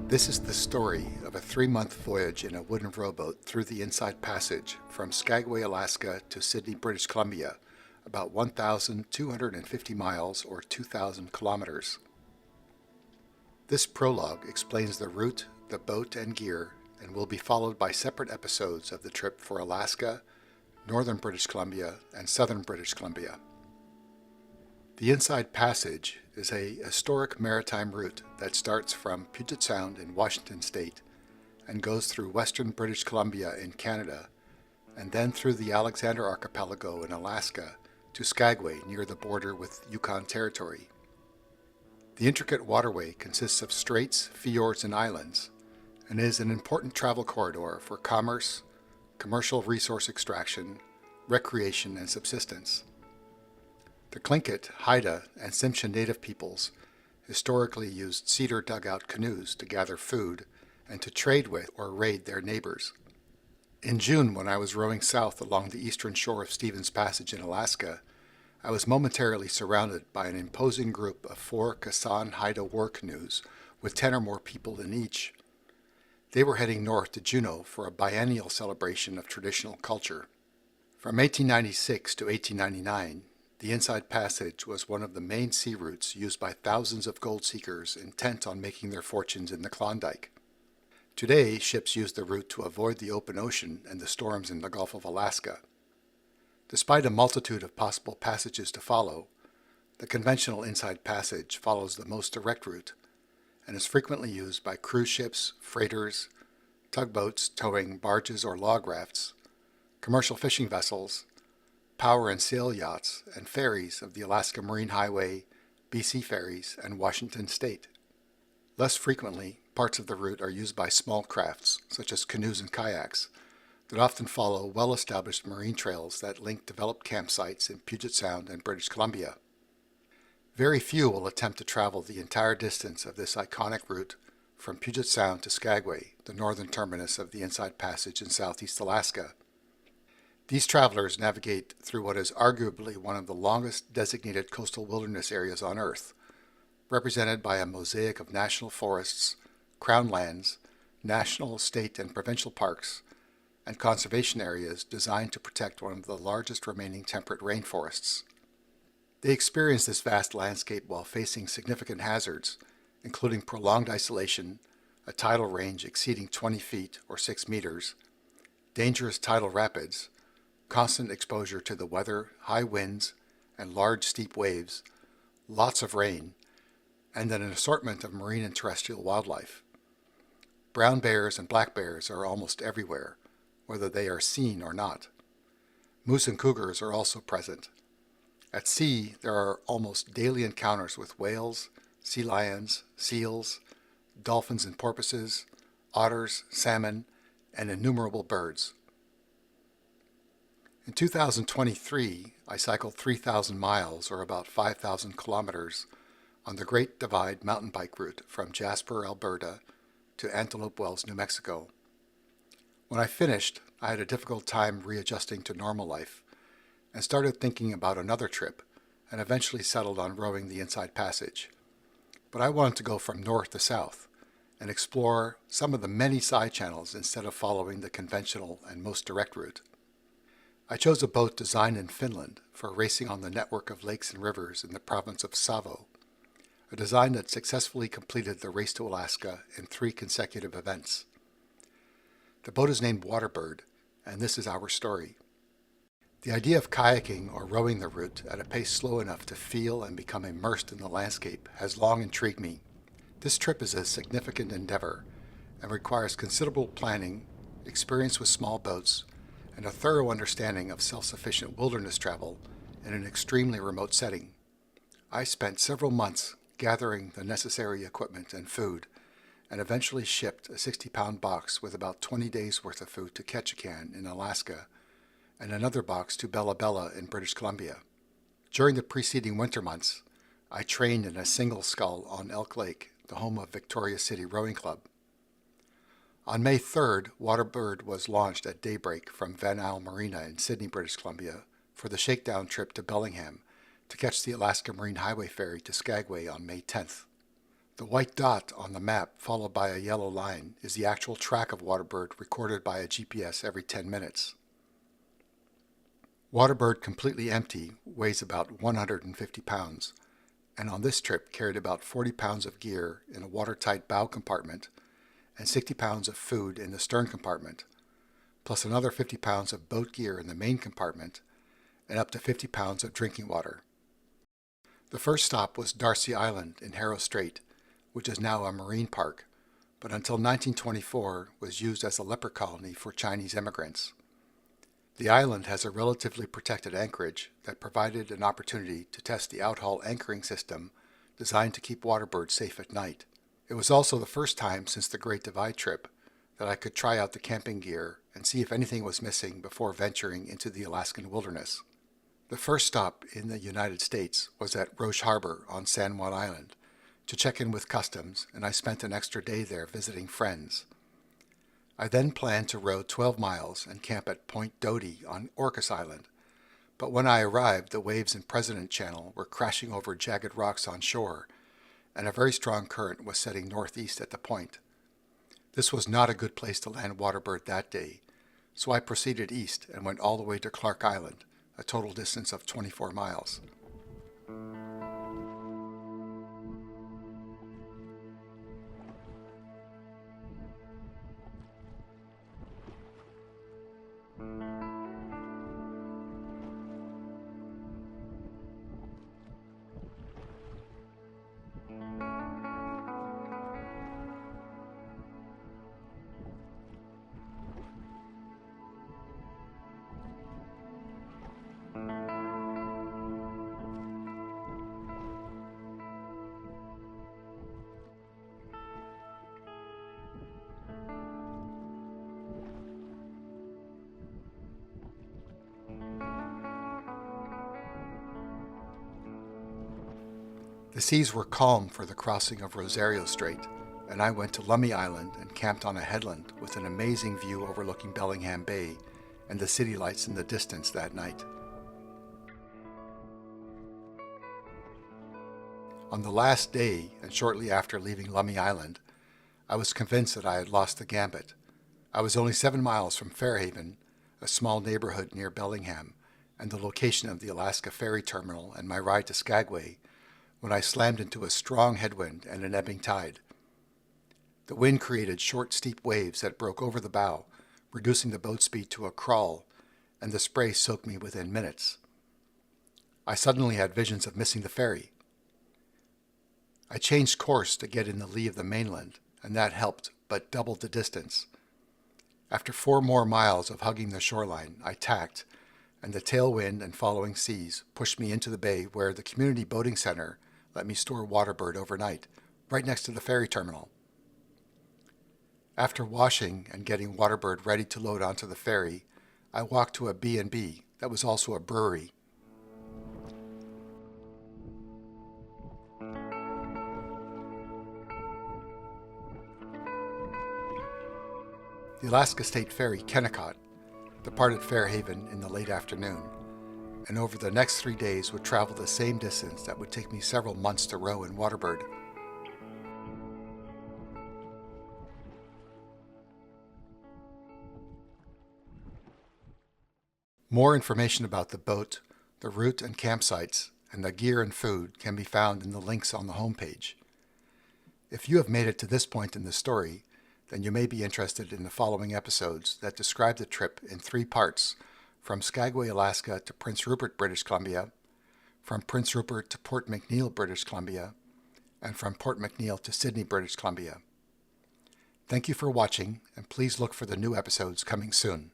This is the story of a 3-month voyage in a wooden rowboat through the Inside Passage from Skagway, Alaska to Sidney, British Columbia, about 1,250 miles or 2,000 kilometers. This prologue explains the route, the boat, and gear, and will be followed by separate episodes of the trip for Alaska, northern British Columbia, and southern British Columbia. The Inside Passage is a historic maritime route that starts from Puget Sound in Washington State and goes through western British Columbia in Canada, and then through the Alexander Archipelago in Alaska to Skagway near the border with Yukon Territory. The intricate waterway consists of straits, fjords, and islands, and is an important travel corridor for commerce, commercial resource extraction, recreation, and subsistence. The Tlingit, Haida, and Tsimshian native peoples historically used cedar dugout canoes to gather food and to trade with or raid their neighbors. In June, when I was rowing south along the eastern shore of Stevens Passage in Alaska, I was momentarily surrounded by an imposing group of 4 Kasan Haida war canoes with 10 or more people in each. They were heading north to Juneau for a biennial celebration of traditional culture. From 1896 to 1899, the Inside Passage was one of the main sea routes used by thousands of gold seekers intent on making their fortunes in the Klondike. Today, ships use the route to avoid the open ocean and the storms in the Gulf of Alaska. Despite a multitude of possible passages to follow, the conventional Inside Passage follows the most direct route and is frequently used by cruise ships, freighters, tugboats towing barges or log rafts, commercial fishing vessels, power and sail yachts, and ferries of the Alaska Marine Highway, BC Ferries, and Washington State. Less frequently, parts of the route are used by small crafts, such as canoes and kayaks, that often follow well-established marine trails that link developed campsites in Puget Sound and British Columbia. Very few will attempt to travel the entire distance of this iconic route from Puget Sound to Skagway, the northern terminus of the Inside Passage in southeast Alaska. These travelers navigate through what is arguably one of the longest designated coastal wilderness areas on Earth, represented by a mosaic of national forests, crown lands, national, state, and provincial parks, and conservation areas designed to protect one of the largest remaining temperate rainforests. They experience this vast landscape while facing significant hazards, including prolonged isolation, a tidal range exceeding 20 feet or 6 meters, dangerous tidal rapids, constant exposure to the weather, high winds, and large steep waves, lots of rain, and an assortment of marine and terrestrial wildlife. Brown bears and black bears are almost everywhere, whether they are seen or not. Moose and cougars are also present. At sea, there are almost daily encounters with whales, sea lions, seals, dolphins and porpoises, otters, salmon, and innumerable birds. In 2023, I cycled 3,000 miles, or about 5,000 kilometers, on the Great Divide mountain bike route from Jasper, Alberta, to Antelope Wells, New Mexico. When I finished, I had a difficult time readjusting to normal life, and started thinking about another trip, and eventually settled on rowing the Inside Passage. But I wanted to go from north to south, and explore some of the many side channels instead of following the conventional and most direct route. I chose a boat designed in Finland for racing on the network of lakes and rivers in the province of Savo, a design that successfully completed the Race to Alaska in 3 consecutive events. The boat is named Waterbird, and this is our story. The idea of kayaking or rowing the route at a pace slow enough to feel and become immersed in the landscape has long intrigued me. This trip is a significant endeavor and requires considerable planning, experience with small boats, and a thorough understanding of self-sufficient wilderness travel in an extremely remote setting. I spent several months gathering the necessary equipment and food, and eventually shipped a 60-pound box with about 20 days' worth of food to Ketchikan in Alaska, and another box to Bella Bella in British Columbia. During the preceding winter months, I trained in a single scull on Elk Lake, the home of Victoria City Rowing Club. On May 3rd, Waterbird was launched at daybreak from Van Isle Marina in Sidney, British Columbia, for the shakedown trip to Bellingham to catch the Alaska Marine Highway ferry to Skagway on May 10th. The white dot on the map followed by a yellow line is the actual track of Waterbird recorded by a GPS every 10 minutes. Waterbird completely empty weighs about 150 pounds, and on this trip carried about 40 pounds of gear in a watertight bow compartment and 60 pounds of food in the stern compartment, plus another 50 pounds of boat gear in the main compartment and up to 50 pounds of drinking water. The first stop was Darcy Island in Harrow Strait, which is now a marine park, but until 1924 was used as a leper colony for Chinese immigrants. The island has a relatively protected anchorage that provided an opportunity to test the outhaul anchoring system designed to keep Waterbird safe at night. It was also the first time since the Great Divide trip that I could try out the camping gear and see if anything was missing before venturing into the Alaskan wilderness. The first stop in the United States was at Roche Harbor on San Juan Island to check in with customs, and I spent an extra day there visiting friends. I then planned to row 12 miles and camp at Point Doty on Orcas Island, but when I arrived, the waves in President Channel were crashing over jagged rocks on shore, and a very strong current was setting northeast at the point. This was not a good place to land Waterbird that day, so I proceeded east and went all the way to Clark Island, a total distance of 24 miles. The seas were calm for the crossing of Rosario Strait, and I went to Lummi Island and camped on a headland with an amazing view overlooking Bellingham Bay and the city lights in the distance that night. On the last day, and shortly after leaving Lummi Island, I was convinced that I had lost the gambit. I was only 7 miles from Fairhaven, a small neighborhood near Bellingham, and the location of the Alaska Ferry Terminal and my ride to Skagway, when I slammed into a strong headwind and an ebbing tide. The wind created short, steep waves that broke over the bow, reducing the boat speed to a crawl, and the spray soaked me within minutes. I suddenly had visions of missing the ferry. I changed course to get in the lee of the mainland, and that helped, but doubled the distance. After 4 more miles of hugging the shoreline, I tacked, and the tailwind and following seas pushed me into the bay where the community boating center let me store Waterbird overnight, right next to the ferry terminal. After washing and getting Waterbird ready to load onto the ferry, I walked to a B&B that was also a brewery. The Alaska State Ferry Kennecott departed Fairhaven in the late afternoon, and over the next 3 days would travel the same distance that would take me several months to row in Waterbird. More information about the boat, the route and campsites, and the gear and food can be found in the links on the homepage. If you have made it to this point in the story, then you may be interested in the following episodes that describe the trip in 3 parts, from Skagway, Alaska to Prince Rupert, British Columbia, from Prince Rupert to Port McNeill, British Columbia, and from Port McNeill to Sidney, British Columbia. Thank you for watching, and please look for the new episodes coming soon.